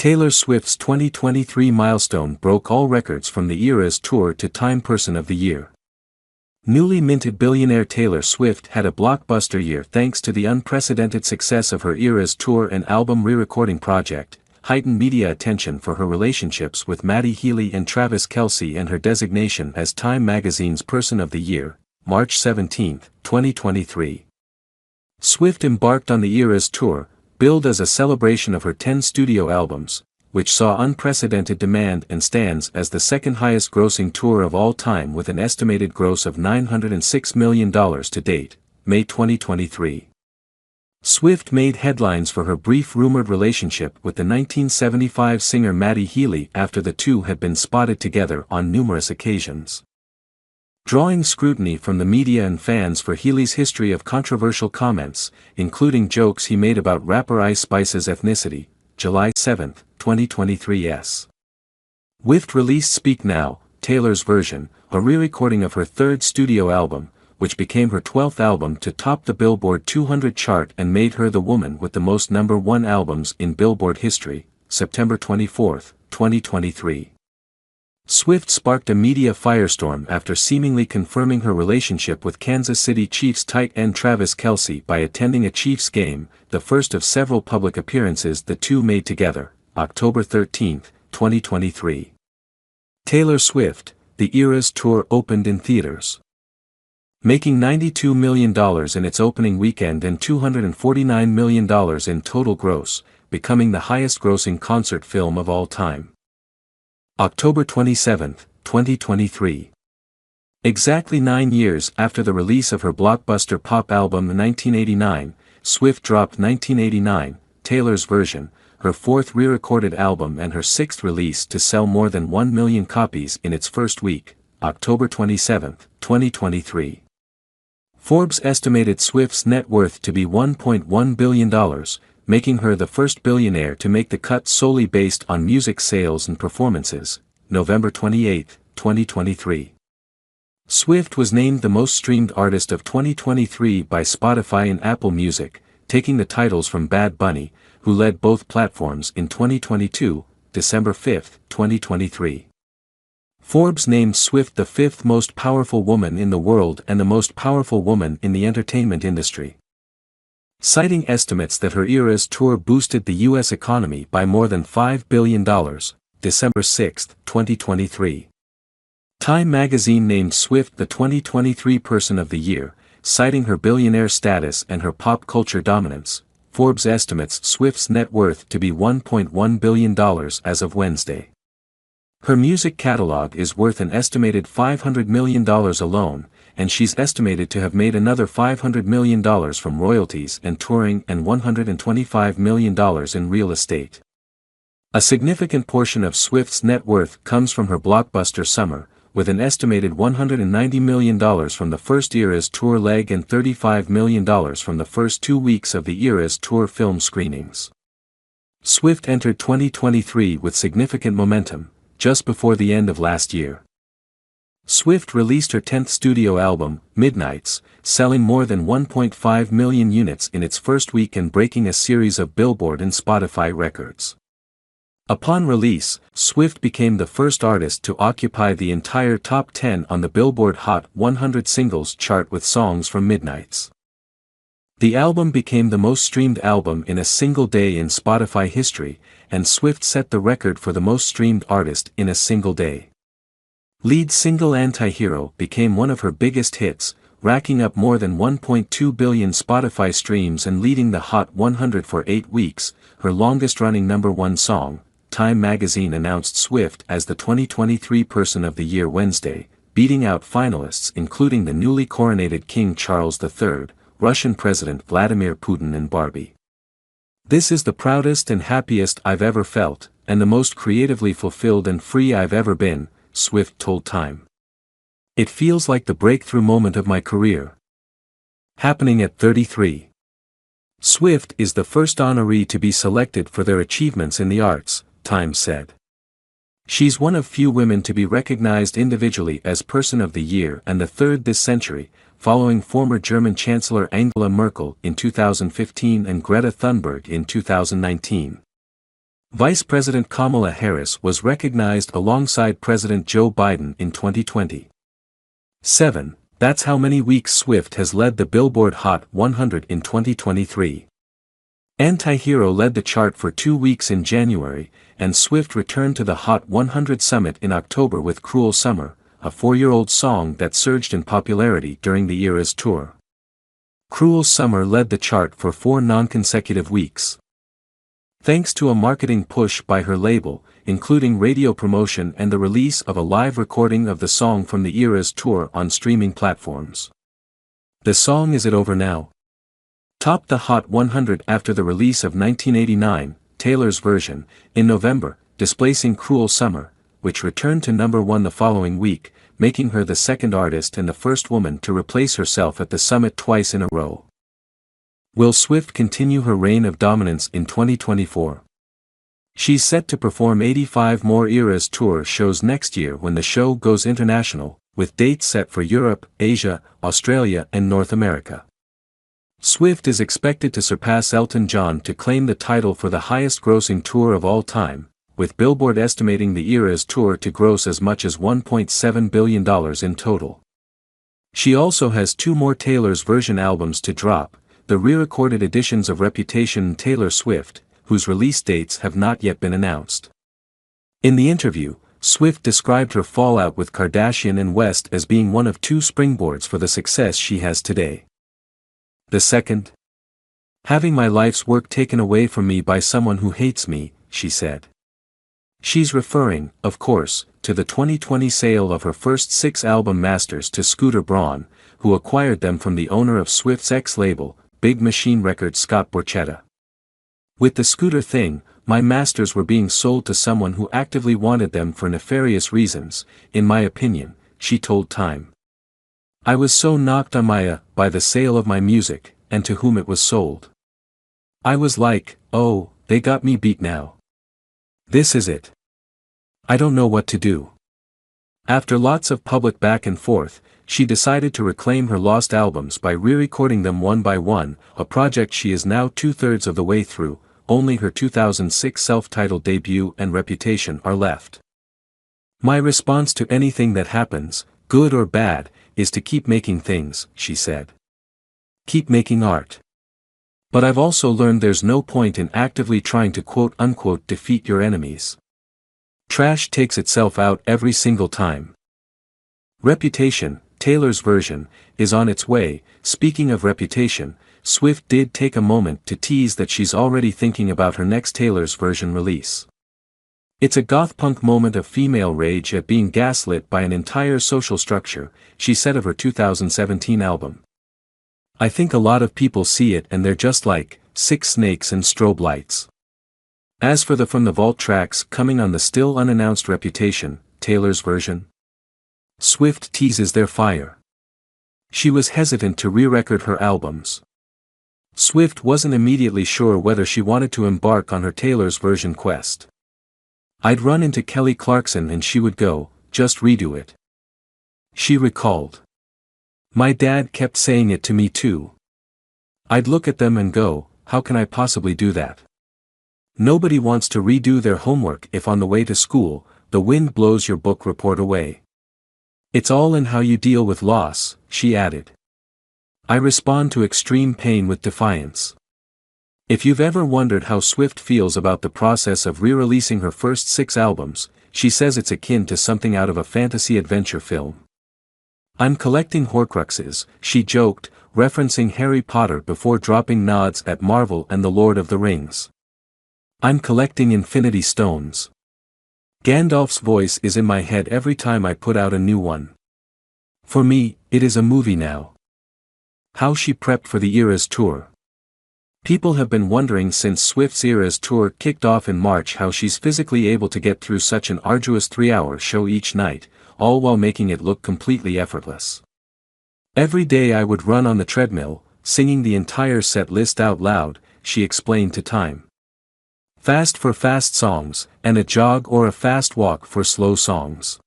Taylor Swift's 2023 milestone broke all records from the Eras Tour to Time Person of the Year. Newly minted billionaire Taylor Swift had a blockbuster year thanks to the unprecedented success of her Eras Tour and album re-recording project, heightened media attention for her relationships with Matty Healy and Travis Kelce, and her designation as Time magazine's Person of the Year, March 17, 2023. Swift embarked on the Eras Tour, billed as a celebration of her 10 studio albums, which saw unprecedented demand and stands as the second highest grossing tour of all time with an estimated gross of $906 million to date, May 2023. Swift made headlines for her brief rumored relationship with the 1975 singer Matty Healy after the two had been spotted together on numerous occasions. Drawing scrutiny from the media and fans for Healy's history of controversial comments, including jokes he made about rapper Ice Spice's ethnicity, July 7, 2023's. Swift released Speak Now, Taylor's version, a re-recording of her third studio album, which became her 12th album to top the Billboard 200 chart and made her the woman with the most #1 albums in Billboard history, September 24, 2023. Swift sparked a media firestorm after seemingly confirming her relationship with Kansas City Chiefs tight end Travis Kelce by attending a Chiefs game, the first of several public appearances the two made together, October 13, 2023. Taylor Swift, the Eras Tour opened in theaters, making $92 million in its opening weekend and $249 million in total gross, becoming the highest-grossing concert film of all time. October 27, 2023. Exactly 9 years after the release of her blockbuster pop album in 1989, Swift dropped 1989, Taylor's Version, her fourth re-recorded album and her sixth release to sell more than 1 million copies in its first week, October 27, 2023. Forbes estimated Swift's net worth to be $1.1 billion, making her the first billionaire to make the cut solely based on music sales and performances, November 28, 2023. Swift was named the most streamed artist of 2023 by Spotify and Apple Music, taking the titles from Bad Bunny, who led both platforms in 2022, December 5, 2023. Forbes named Swift the fifth most powerful woman in the world and the most powerful woman in the entertainment industry, citing estimates that her Eras Tour boosted the U.S. economy by more than $5 billion, December 6, 2023. Time magazine named Swift the 2023 Person of the Year, citing her billionaire status and her pop culture dominance. Forbes estimates Swift's net worth to be $1.1 billion as of Wednesday. Her music catalog is worth an estimated $500 million alone, and she's estimated to have made another $500 million from royalties and touring and $125 million in real estate. A significant portion of Swift's net worth comes from her blockbuster Summer, with an estimated $190 million from the first Eras Tour leg and $35 million from the first 2 weeks of the Eras Tour film screenings. Swift entered 2023 with significant momentum, just before the end of last year. Swift released her 10th studio album, Midnights, selling more than 1.5 million units in its first week and breaking a series of Billboard and Spotify records. Upon release, Swift became the first artist to occupy the entire top 10 on the Billboard Hot 100 Singles chart with songs from Midnights. The album became the most streamed album in a single day in Spotify history, and Swift set the record for the most streamed artist in a single day. Lead single Antihero became one of her biggest hits, racking up more than 1.2 billion Spotify streams and leading the Hot 100 for 8 weeks, her longest-running #1 song. Time magazine announced Swift as the 2023 Person of the Year Wednesday, beating out finalists including the newly coronated King Charles III, Russian President Vladimir Putin and Barbie. "This is the proudest and happiest I've ever felt, and the most creatively fulfilled and free I've ever been," Swift told Time. "It feels like the breakthrough moment of my career." Happening at 33. Swift is the first honoree to be selected for their achievements in the arts, Time said. She's one of few women to be recognized individually as Person of the Year and the third this century, following former German Chancellor Angela Merkel in 2015 and Greta Thunberg in 2019. Vice President Kamala Harris was recognized alongside President Joe Biden in 2020. 7. That's how many weeks Swift has led the Billboard Hot 100 in 2023. Anti-Hero led the chart for 2 weeks in January, and Swift returned to the Hot 100 summit in October with Cruel Summer, a 4-year-old song that surged in popularity during the Eras tour. Cruel Summer led the chart for 4 non-consecutive weeks. Thanks to a marketing push by her label, including radio promotion and the release of a live recording of the song from the Eras tour on streaming platforms. The song Is It Over Now? Topped the Hot 100 after the release of 1989, Taylor's version, in November, displacing Cruel Summer, which returned to number 1 the following week, making her the second artist and the first woman to replace herself at the summit twice in a row. Will Swift continue her reign of dominance in 2024? She's set to perform 85 more Eras tour shows next year when the show goes international, with dates set for Europe, Asia, Australia and North America. Swift is expected to surpass Elton John to claim the title for the highest-grossing tour of all time, with Billboard estimating the Eras tour to gross as much as $1.7 billion in total. She also has 2 more Taylor's version albums to drop, the re-recorded editions of Reputation and Taylor Swift, whose release dates have not yet been announced. In the interview, Swift described her fallout with Kardashian and West as being one of 2 springboards for the success she has today. The second? Having my life's work taken away from me by someone who hates me, she said. She's referring, of course, to the 2020 sale of her first 6 album masters to Scooter Braun, who acquired them from the owner of Swift's ex-label, Big Machine Records Scott Borchetta. With the Scooter thing, my masters were being sold to someone who actively wanted them for nefarious reasons, in my opinion, she told Time. I was so knocked on by the sale of my music, and to whom it was sold. I was like, oh, they got me beat now. This is it. I don't know what to do. After lots of public back and forth, she decided to reclaim her lost albums by re-recording them one by one, a project she is now 2/3 of the way through. Only her 2006 self-titled debut and Reputation are left. My response to anything that happens, good or bad, is to keep making things, she said. Keep making art. But I've also learned there's no point in actively trying to quote-unquote defeat your enemies. Trash takes itself out every single time. Reputation, Taylor's version, is on its way. Speaking of Reputation, Swift did take a moment to tease that she's already thinking about her next Taylor's version release. It's a goth-punk moment of female rage at being gaslit by an entire social structure, she said of her 2017 album. I think a lot of people see it and they're just like, 6 snakes and strobe lights. As for the From the Vault tracks coming on the still unannounced Reputation, Taylor's version, Swift teases their fire. She was hesitant to re-record her albums. Swift wasn't immediately sure whether she wanted to embark on her Taylor's version quest. I'd run into Kelly Clarkson and she would go, just redo it. She recalled. My dad kept saying it to me too. I'd look at them and go, how can I possibly do that? Nobody wants to redo their homework if on the way to school, the wind blows your book report away. It's all in how you deal with loss, she added. I respond to extreme pain with defiance. If you've ever wondered how Swift feels about the process of re-releasing her first 6 albums, she says it's akin to something out of a fantasy adventure film. I'm collecting Horcruxes, she joked, referencing Harry Potter before dropping nods at Marvel and The Lord of the Rings. I'm collecting Infinity Stones. Gandalf's voice is in my head every time I put out a new one. For me, it is a movie now. How she prepped for the Eras tour. People have been wondering since Swift's Eras tour kicked off in March how she's physically able to get through such an arduous 3-hour show each night, all while making it look completely effortless. Every day I would run on the treadmill, singing the entire set list out loud, she explained to Time. Fast for fast songs, and a jog or a fast walk for slow songs.